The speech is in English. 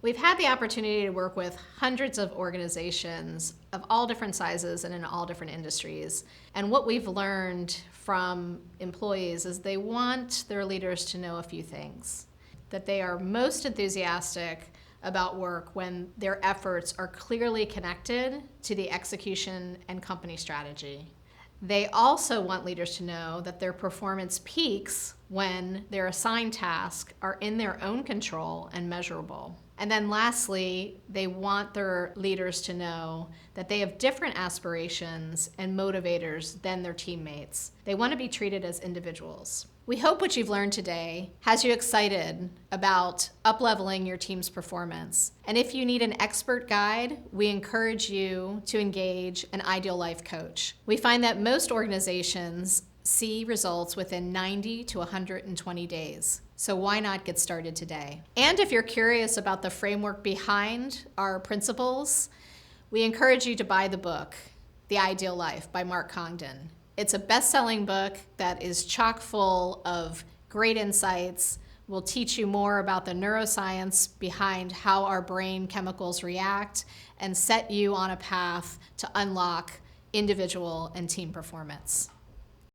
We've had the opportunity to work with hundreds of organizations of all different sizes and in all different industries. And what we've learned from employees is they want their leaders to know a few things. That they are most enthusiastic about work when their efforts are clearly connected to the execution and company strategy. They also want leaders to know that their performance peaks when their assigned tasks are in their own control and measurable. And then lastly, they want their leaders to know that they have different aspirations and motivators than their teammates. They want to be treated as individuals. We hope what you've learned today has you excited about up-leveling your team's performance. And if you need an expert guide, we encourage you to engage an Ideal Life coach. We find that most organizations see results within 90 to 120 days. So why not get started today? And if you're curious about the framework behind our principles, we encourage you to buy the book, The Ideal Life by Mark Congdon. It's a best-selling book that is chock full of great insights, will teach you more about the neuroscience behind how our brain chemicals react, and set you on a path to unlock individual and team performance.